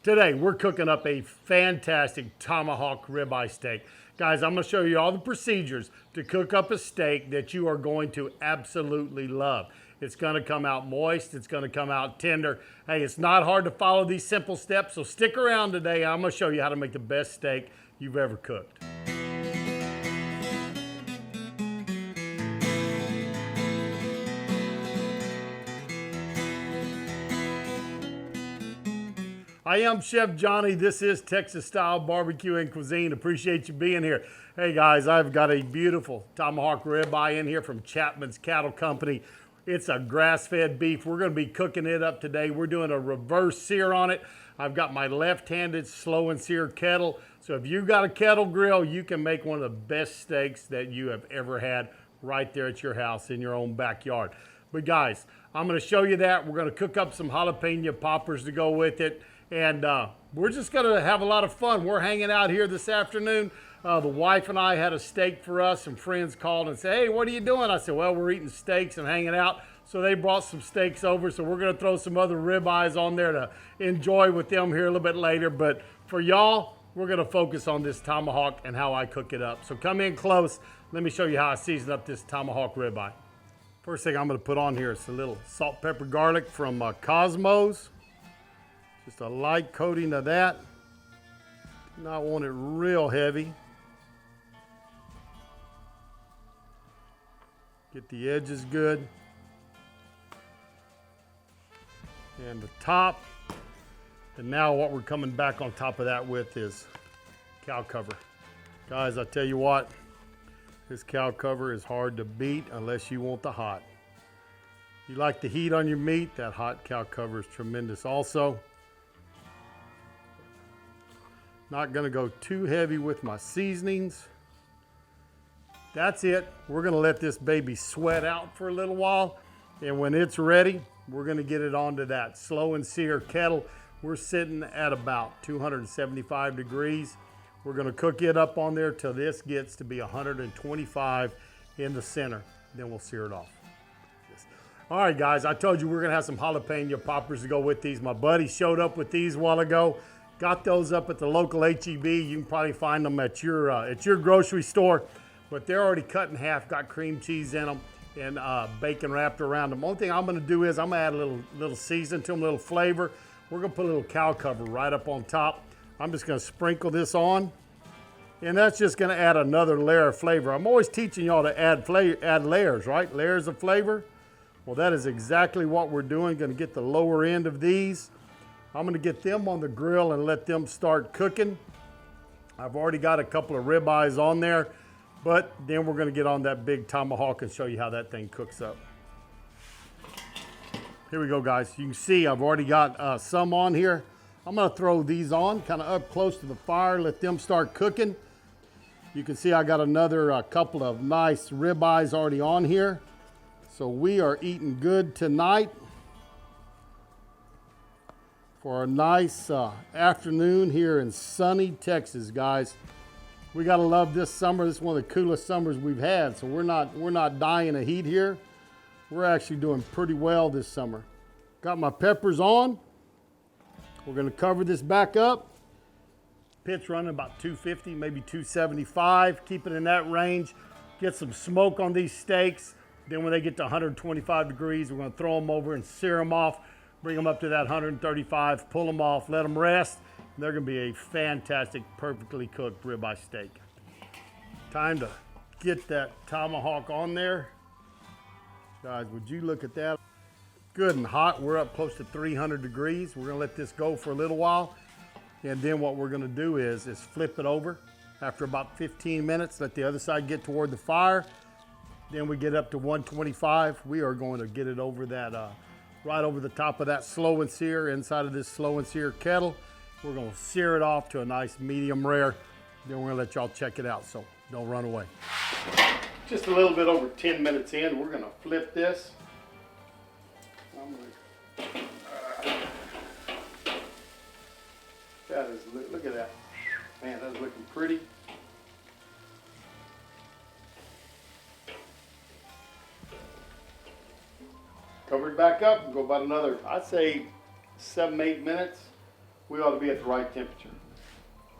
Today, we're cooking up a fantastic tomahawk ribeye steak. Guys, I'm gonna show you all the procedures to cook up a steak that you are going to absolutely love. It's gonna come out moist, it's gonna come out tender. Hey, it's not hard to follow these simple steps, so stick around today. I'm gonna show you how to make the best steak you've ever cooked. I am Chef Johnny. This is Texas Style Barbecue and Cuisine. Appreciate you being here. Hey guys, I've got a beautiful tomahawk ribeye in here from Chapman's Cattle Company. It's a grass-fed beef. We're gonna be cooking it up today. We're doing a reverse sear on it. I've got my left-handed slow and sear kettle. So if you've got a kettle grill, you can make one of the best steaks that you have ever had right there at your house in your own backyard. But guys, I'm gonna show you that. We're gonna cook up some jalapeno poppers to go with it. And we're just gonna have a lot of fun. We're hanging out here this afternoon. The wife and I had a steak for us. Some friends called and said, hey, what are you doing? I said, well, we're eating steaks and hanging out. So they brought some steaks over. So we're gonna throw some other ribeyes on there to enjoy with them here a little bit later. But for y'all, we're gonna focus on this tomahawk and how I cook it up. So come in close. Let me show you how I season up this tomahawk ribeye. First thing I'm gonna put on here is a little salt, pepper, garlic from Cosmos. Just a light coating of that. Do not want it real heavy. Get the edges good. And the top. And now what we're coming back on top of that with is cow cover. Guys, I tell you what, this cow cover is hard to beat unless you want the hot. You like the heat on your meat, that hot cow cover is tremendous also. Not gonna go too heavy with my seasonings. That's it. We're gonna let this baby sweat out for a little while. And when it's ready, we're gonna get it onto that slow and sear kettle. We're sitting at about 275 degrees. We're gonna cook it up on there till this gets to be 125 in the center. Then we'll sear it off. All right, guys, I told you we're gonna have some jalapeno poppers to go with these. My buddy showed up with these a while ago. Got those up at the local HEB. You can probably find them at your grocery store, but they're already cut in half, got cream cheese in them and bacon wrapped around them. Only thing I'm gonna do is I'm gonna add a little season to them, a little flavor. We're gonna put a little cow cover right up on top. I'm just gonna sprinkle this on, and that's just gonna add another layer of flavor. I'm always teaching y'all to add layers, right? Layers of flavor. Well, that is exactly what we're doing. Gonna get the lower end of these. I'm gonna get them on the grill and let them start cooking. I've already got a couple of ribeyes on there, but then we're gonna get on that big tomahawk and show you how that thing cooks up. Here we go, guys. You can see I've already got some on here. I'm gonna throw these on kind of up close to the fire, let them start cooking. You can see I got another couple of nice ribeyes already on here. So we are eating good tonight. For a nice afternoon here in sunny Texas, guys. We gotta love this summer. This is one of the coolest summers we've had, so we're not dying of heat here. We're actually doing pretty well this summer. Got my peppers on. We're gonna cover this back up. Pit's running about 250, maybe 275. Keep it in that range. Get some smoke on these steaks. Then when they get to 125 degrees, we're gonna throw them over and sear them off. Bring them up to that 135, pull them off, let them rest. They're gonna be a fantastic, perfectly cooked ribeye steak. Time to get that tomahawk on there. Guys, would you look at that? Good and hot, we're up close to 300 degrees. We're gonna let this go for a little while. And then what we're gonna do is flip it over. After about 15 minutes, let the other side get toward the fire. Then we get up to 125. We are going to get it over that, right over the top of that slow and sear, inside of this slow and sear kettle. We're gonna sear it off to a nice medium rare. Then we're gonna let y'all check it out, so don't run away. Just a little bit over 10 minutes in, we're gonna flip this. That is, look at that. Man, that's looking pretty. Cover it back up and go about another, I'd say 7-8 minutes. we ought to be at the right temperature.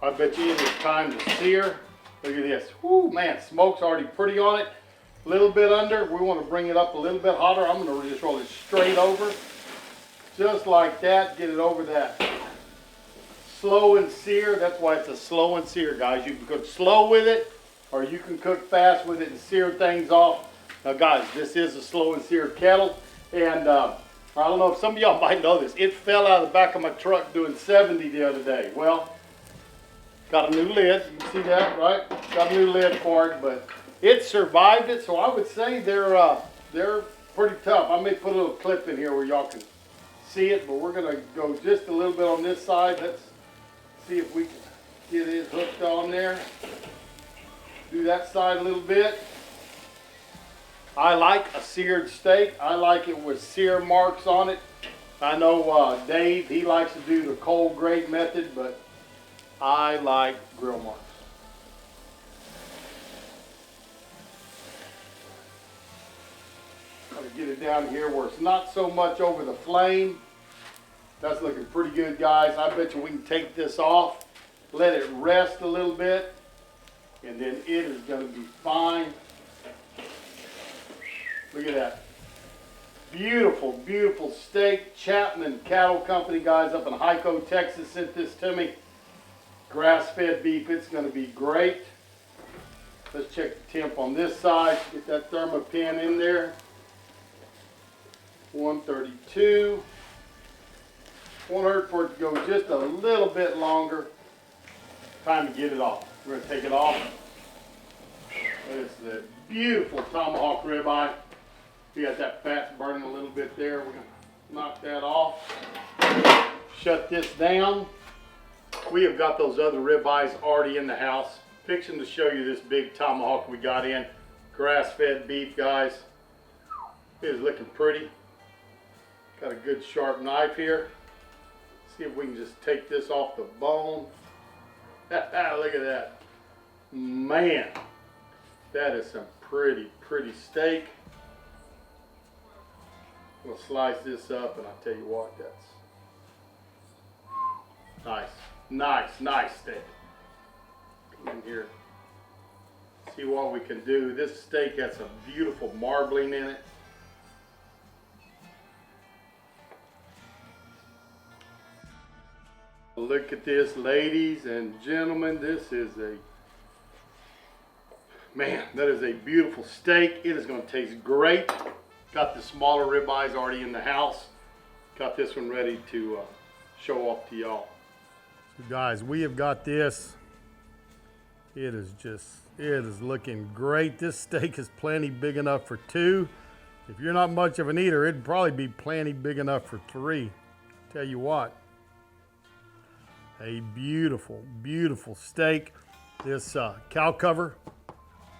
I bet you it is time to sear. Look at this. Whoo, man, smoke's already pretty on it. A little bit under. We want to bring it up a little bit hotter. I'm going to just roll it straight over. Just like that. Get it over that. Slow and sear. That's why it's a slow and sear, guys. You can cook slow with it, or you can cook fast with it and sear things off. Now, guys, this is a slow and sear kettle. And I don't know if some of y'all might know this. It fell out of the back of my truck doing 70 the other day. Well, got a new lid. You can see that, right? Got a new lid for it, but it survived it. So I would say they're pretty tough. I may put a little clip in here where y'all can see it, but we're gonna go just a little bit on this side. Let's see if we can get it hooked on there. Do that side a little bit. I like a seared steak. I like it with sear marks on it. I know Dave, he likes to do the cold grate method, but I like grill marks. Gotta get it down here where it's not so much over the flame. That's looking pretty good, guys. I bet you we can take this off, let it rest a little bit, and then it is gonna be fine. Look at that. Beautiful, beautiful steak. Chapman Cattle Company, guys, up in Hyco, Texas, sent this to me. Grass-fed beef. It's going to be great. Let's check the temp on this side. Get that thermopin in there. 132. Won't hurt for it to go just a little bit longer. Time to get it off. We're going to take it off. It's the beautiful Tomahawk Ribeye. We got that fat burning a little bit there. We're going to knock that off. Shut this down. We have got those other ribeyes already in the house. Fixing to show you this big tomahawk we got in. Grass-fed beef, guys. It is looking pretty. Got a good sharp knife here. See if we can just take this off the bone. Look at that. Man, that is some pretty, pretty steak. We'll slice this up, and I'll tell you what, that's nice, nice, nice steak. Come in here, see what we can do. This steak has some beautiful marbling in it. Look at this, ladies and gentlemen. This is man, that is a beautiful steak. It is going to taste great. Got the smaller ribeyes already in the house. Got this one ready to show off to y'all. So guys, we have got this. It is looking great. This steak is plenty big enough for two. If you're not much of an eater, it'd probably be plenty big enough for three. Tell you what, a beautiful, beautiful steak. This cow cover,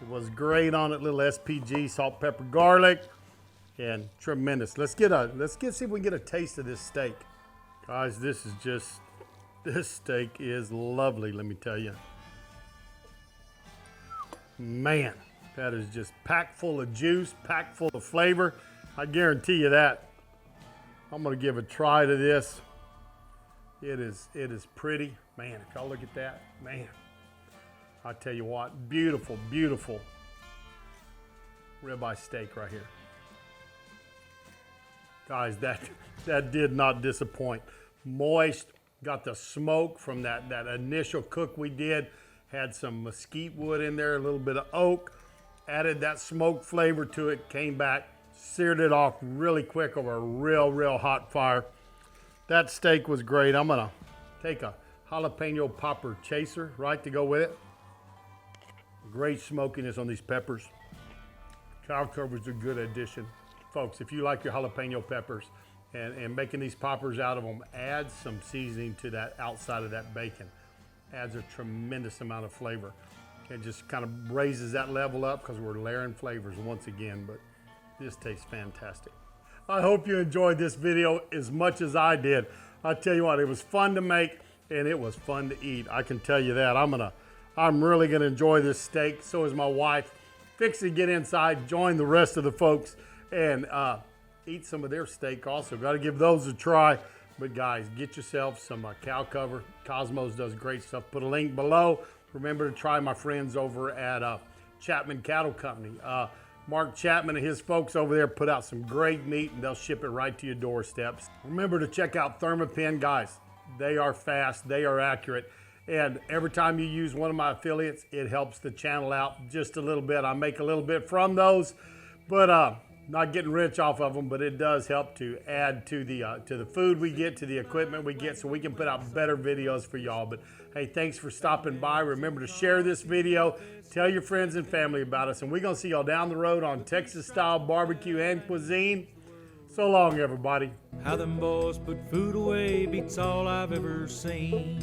it was great on it. Little SPG, salt, pepper, garlic. And tremendous. Let's see if we can get a taste of this steak. Guys, this steak is lovely, let me tell you. Man, that is just packed full of juice, packed full of flavor. I guarantee you that. I'm gonna give a try to this. It is pretty. Man, if y'all look at that, man. I tell you what, beautiful, beautiful ribeye steak right here. Guys, that did not disappoint. Moist, got the smoke from that initial cook we did. Had some mesquite wood in there, a little bit of oak. Added that smoke flavor to it, came back, seared it off really quick over a real hot fire. That steak was great. I'm gonna take a jalapeno popper chaser, right, to go with it. Great smokiness on these peppers. Cow cover's a good addition. Folks, if you like your jalapeno peppers and making these poppers out of them, add some seasoning to that outside of that bacon. Adds a tremendous amount of flavor. It just kind of raises that level up because we're layering flavors once again, but this tastes fantastic. I hope you enjoyed this video as much as I did. I tell you what, it was fun to make and it was fun to eat. I can tell you that. I'm really gonna enjoy this steak. So is my wife. Fix to get inside, join the rest of the folks and eat some of their steak also. Got to give those a try. But guys, get yourself some cow cover. Cosmos does great stuff. Put a link below. Remember to try my friends over at Chapman Cattle Company. Mark Chapman and his folks over there put out some great meat, and they'll ship it right to your doorsteps. Remember to check out Thermopin, guys. They are fast, they are accurate, and every time you use one of my affiliates, it helps the channel out just a little bit. I make a little bit from those, but not getting rich off of them, but it does help to add to the food we get, to the equipment we get, so we can put out better videos for y'all. But hey, thanks for stopping by. Remember to share this video, tell your friends and family about us, and we're gonna see y'all down the road on Texas style barbecue and cuisine. So long, everybody. How them boys put food away beats all I've ever seen.